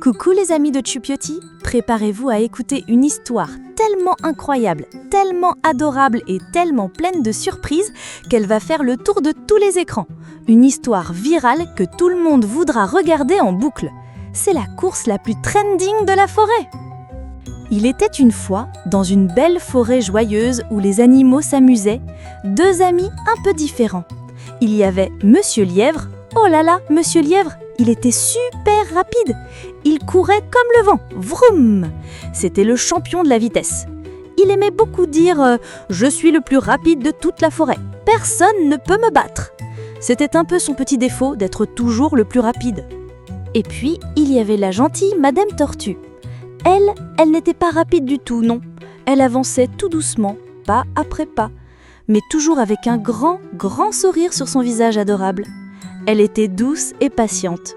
Coucou les amis de Choupioti, préparez-vous à écouter une histoire tellement incroyable, tellement adorable et tellement pleine de surprises qu'elle va faire le tour de tous les écrans. Une histoire virale que tout le monde voudra regarder en boucle. C'est la course la plus trending de la forêt. Il était une fois, dans une belle forêt joyeuse où les animaux s'amusaient, deux amis un peu différents. Il y avait Monsieur Lièvre. Oh là là, Monsieur Lièvre, il était super rapide. Il courait comme le vent, vroom. C'était le champion de la vitesse. Il aimait beaucoup dire « Je suis le plus rapide de toute la forêt. Personne ne peut me battre ». C'était un peu son petit défaut d'être toujours le plus rapide. Et puis, il y avait la gentille Madame Tortue. Elle n'était pas rapide du tout, non. Elle avançait tout doucement, pas après pas, mais toujours avec un grand, grand sourire sur son visage adorable. Elle était douce et patiente.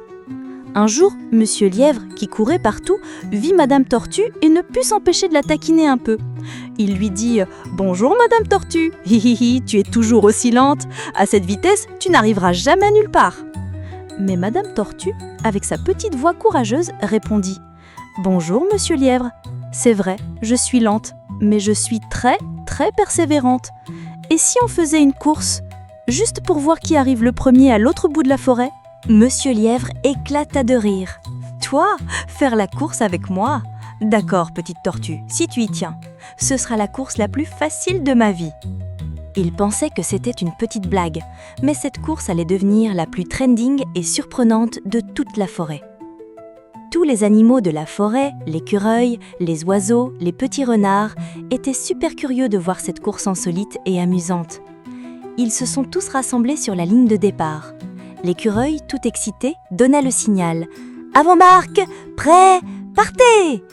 Un jour, Monsieur Lièvre, qui courait partout, vit Madame Tortue et ne put s'empêcher de la taquiner un peu. Il lui dit « Bonjour Madame Tortue, hihihi, tu es toujours aussi lente. À cette vitesse, tu n'arriveras jamais nulle part. » Mais Madame Tortue, avec sa petite voix courageuse, répondit « Bonjour Monsieur Lièvre, c'est vrai, je suis lente, mais je suis très, très persévérante. Et si on faisait une course, juste pour voir qui arrive le premier à l'autre bout de la forêt ?» Monsieur Lièvre éclata de rire. « Toi, faire la course avec moi ? D'accord, petite tortue, si tu y tiens. Ce sera la course la plus facile de ma vie. » Il pensait que c'était une petite blague, mais cette course allait devenir la plus trending et surprenante de toute la forêt. Tous les animaux de la forêt, l'écureuil, les oiseaux, les petits renards, étaient super curieux de voir cette course insolite et amusante. Ils se sont tous rassemblés sur la ligne de départ. L'écureuil, tout excité, donna le signal. « Avant-marque, prêt, partez !»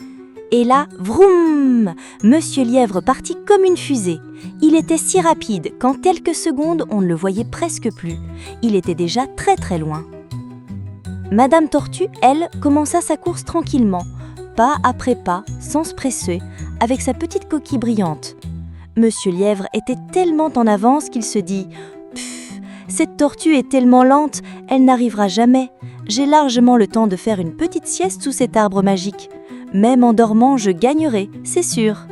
Et là, vroom, Monsieur Lièvre partit comme une fusée. Il était si rapide qu'en quelques secondes, on ne le voyait presque plus. Il était déjà très très loin. Madame Tortue, elle, commença sa course tranquillement, pas après pas, sans se presser, avec sa petite coquille brillante. Monsieur Lièvre était tellement en avance qu'il se dit « Pfff, cette tortue est tellement lente, elle n'arrivera jamais. J'ai largement le temps de faire une petite sieste sous cet arbre magique. Même en dormant, je gagnerai, c'est sûr. »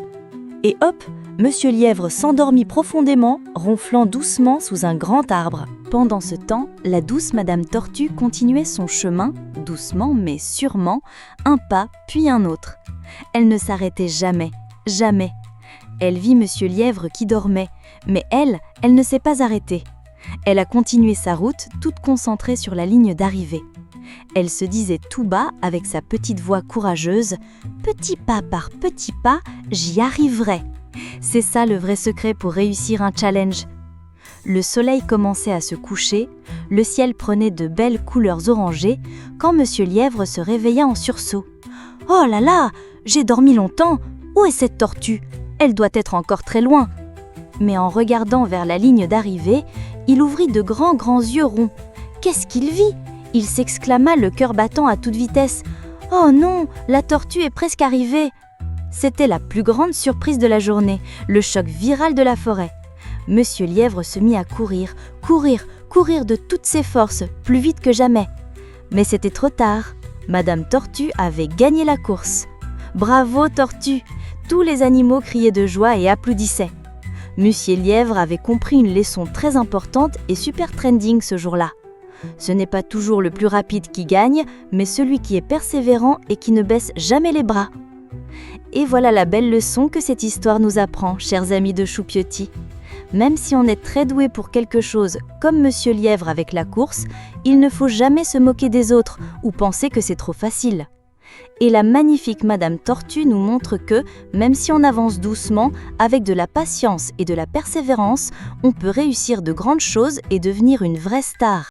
Et hop, Monsieur Lièvre s'endormit profondément, ronflant doucement sous un grand arbre. Pendant ce temps, la douce Madame Tortue continuait son chemin, doucement mais sûrement, un pas puis un autre. Elle ne s'arrêtait jamais, jamais. Elle vit Monsieur Lièvre qui dormait, mais elle ne s'est pas arrêtée. Elle a continué sa route, toute concentrée sur la ligne d'arrivée. Elle se disait tout bas, avec sa petite voix courageuse « Petit pas par petit pas, j'y arriverai !» C'est ça le vrai secret pour réussir un challenge. Le soleil commençait à se coucher, le ciel prenait de belles couleurs orangées, quand Monsieur Lièvre se réveilla en sursaut. « Oh là là, j'ai dormi longtemps, où est cette tortue ? Elle doit être encore très loin. » Mais en regardant vers la ligne d'arrivée, il ouvrit de grands yeux ronds. Qu'est-ce qu'il vit ? Il s'exclama, le cœur battant à toute vitesse. « Oh non, la tortue est presque arrivée !» C'était la plus grande surprise de la journée, le choc viral de la forêt. Monsieur Lièvre se mit à courir de toutes ses forces, plus vite que jamais. Mais c'était trop tard. Madame Tortue avait gagné la course. « Bravo, Tortue !» Tous les animaux criaient de joie et applaudissaient. Monsieur Lièvre avait compris une leçon très importante et super trending ce jour-là. Ce n'est pas toujours le plus rapide qui gagne, mais celui qui est persévérant et qui ne baisse jamais les bras. Et voilà la belle leçon que cette histoire nous apprend, chers amis de Choupioti. Même si on est très doué pour quelque chose, comme Monsieur Lièvre avec la course, il ne faut jamais se moquer des autres ou penser que c'est trop facile. Et la magnifique Madame Tortue nous montre que, même si on avance doucement, avec de la patience et de la persévérance, on peut réussir de grandes choses et devenir une vraie star.